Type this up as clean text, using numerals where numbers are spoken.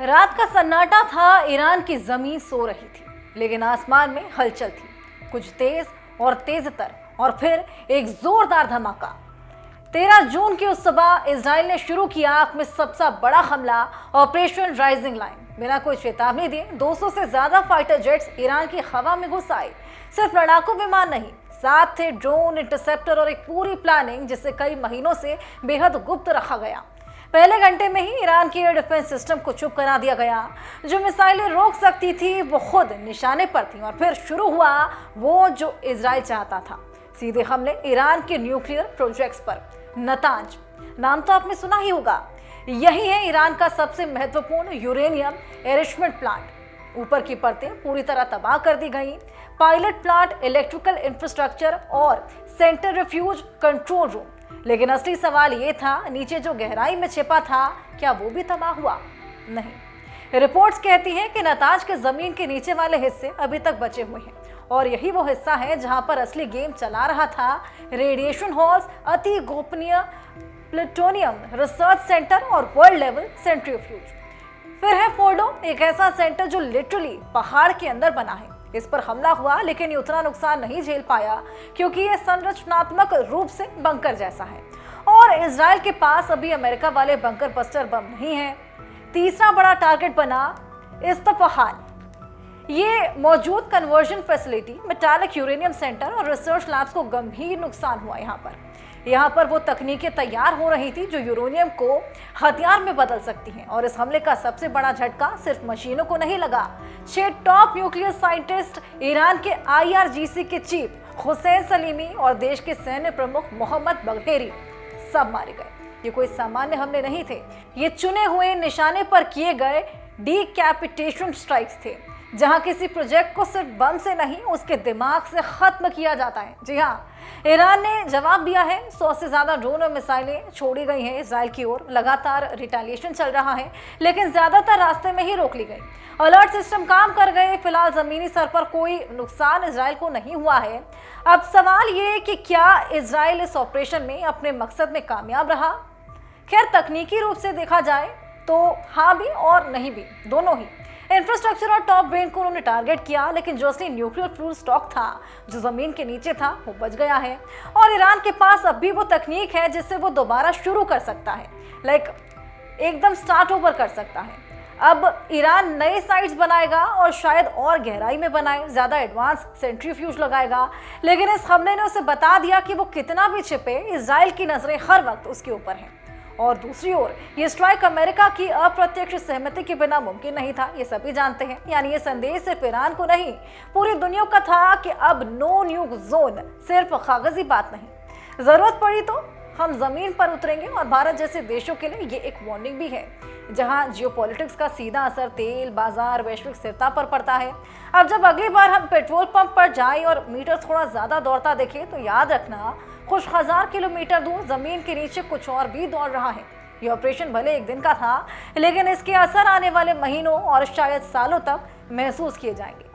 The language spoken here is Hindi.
रात का सन्नाटा था, ईरान की जमीन सो रही थी, लेकिन आसमान में हलचल थी, कुछ तेज और तेजतर, और फिर एक जोरदार धमाका। 13 जून की उस सुबह इजराइल ने शुरू किया आंख में सबसे बड़ा हमला, ऑपरेशन राइजिंग लाइन। बिना कोई चेतावनी दिए 200 से ज्यादा फाइटर जेट्स ईरान की हवा में घुस आए। सिर्फ लड़ाकू विमान नहीं, साथ थे ड्रोन, इंटरसेप्टर और एक पूरी प्लानिंग जिसे कई महीनों से बेहद गुप्त रखा गया। पहले घंटे में ही ईरान के एयर डिफेंस सिस्टम को चुप करा दिया गया। जो मिसाइलें रोक सकती थी वो खुद निशाने पर थी, और फिर शुरू हुआ वो जो इजराइल चाहता था, सीधे हमले ईरान के न्यूक्लियर प्रोजेक्ट्स पर। नतांज नाम तो आपने सुना ही होगा। यही है ईरान का सबसे महत्वपूर्ण यूरेनियम एरिशमेंट प्लांट। ऊपर की परतें पूरी तरह तबाह कर दी गई। पायलट प्लांट, इलेक्ट्रिकल इंफ्रास्ट्रक्चर और सेंटर रिफ्यूज कंट्रोल रूम। लेकिन असली सवाल ये था, नीचे जो गहराई में छिपा था, क्या वो भी तबाह हुआ? नहीं। रिपोर्ट्स कहती हैं कि नताज के जमीन के नीचे वाले हिस्से अभी तक बचे हुए हैं, और यही वो हिस्सा है जहां पर असली गेम चला रहा था। रेडिएशन हॉल्स, अति गोपनीय प्लूटोनियम रिसर्च सेंटर और वर्ल्ड लेवल सेंट्रीफ्यूज। फिर है फोर्डो, एक ऐसा सेंटर जो लिटरली पहाड़ के अंदर बना है। इस पर हमला हुआ, लेकिन ये उतना नुकसान नहीं झेल पाया क्योंकि ये संरचनात्मक रूप से बंकर जैसा है, और इजराइल के पास अभी अमेरिका वाले बंकर बस्टर बम नहीं है। तीसरा बड़ा टारगेट बना इस्फहान। ये मौजूद conversion facility, metallic uranium centre और रिसर्च लैब्स को गंभीर नुकसान हुआ। यहाँ पर वो तकनीकें तैयार हो रही थी जो यूरेनियम को हथियार में बदल सकती हैं। और इस हमले का सबसे बड़ा झटका सिर्फ मशीनों को नहीं लगा। 6 टॉप न्यूक्लियर साइंटिस्ट, ईरान के IRGC के चीफ हुसैन सलीमी और देश के सैन्य प्रमुख मोहम्मद बघेरी सब मारे गए। ये कोई सामान्य हमले नहीं थे, ये चुने हुए निशाने पर किए गए डिकैपिटेशन स्ट्राइक्स थे, जहां किसी प्रोजेक्ट को सिर्फ बम से नहीं, उसके दिमाग से खत्म किया जाता है। जी हाँ, ईरान ने जवाब दिया है। 100 से ज्यादा ड्रोन और मिसाइलें छोड़ी गई हैं इजराइल की ओर। लगातार रिटेलिएशन चल रहा है, लेकिन ज्यादातर रास्ते में ही रोक ली गई। अलर्ट सिस्टम काम कर गए। फिलहाल जमीनी स्तर पर कोई नुकसान इजराइल को नहीं हुआ है। अब सवाल ये कि क्या इजराइल इस ऑपरेशन में अपने मकसद में कामयाब रहा? खैर, तकनीकी रूप से देखा जाए तो हाँ भी और नहीं भी, दोनों ही। इंफ्रास्ट्रक्चर और टॉप ब्रेन को उन्होंने टारगेट किया, लेकिन जो असली न्यूक्लियर फ्यूल स्टॉक था, जो जमीन के नीचे था, वो बच गया है। और ईरान के पास अब भी वो तकनीक है जिससे वो दोबारा शुरू कर सकता है, एकदम स्टार्ट ओवर कर सकता है। अब ईरान नए साइट्स बनाएगा और शायद और गहराई में बनाए, ज्यादा एडवांस सेंट्रीफ्यूज लगाएगा। लेकिन इस हमले ने उसे बता दिया कि वो कितना भी छिपे, इजराइल की नजरें हर वक्त उसके ऊपर हैं। और दूसरी ओर ये स्ट्राइक अमेरिका की अप्रत्यक्ष सहमति के बिना मुमकिन नहीं था, ये सभी जानते हैं। यानी ये संदेश सिर्फ ईरान को नहीं, पूरी दुनिया का था कि अब नो न्यूक जोन सिर्फ कागजी बात नहीं, जरूरत पड़ी तो हम जमीन पर उतरेंगे। और भारत जैसे देशों के लिए ये एक वार्निंग भी है, जहां जियोपॉलिटिक्स का सीधा असर तेल, बाजार, वैश्विक स्थिरता पर पड़ता है। अब जब अगली बार हम पेट्रोल पंप पर जाएं और मीटर थोड़ा ज्यादा दौड़ता देखें, तो याद रखना, कुछ 1000 किलोमीटर दूर जमीन के नीचे कुछ और भी दौड़ रहा है। ये ऑपरेशन भले एक दिन का था, लेकिन इसके असर आने वाले महीनों और शायद सालों तक महसूस किए जाएंगे।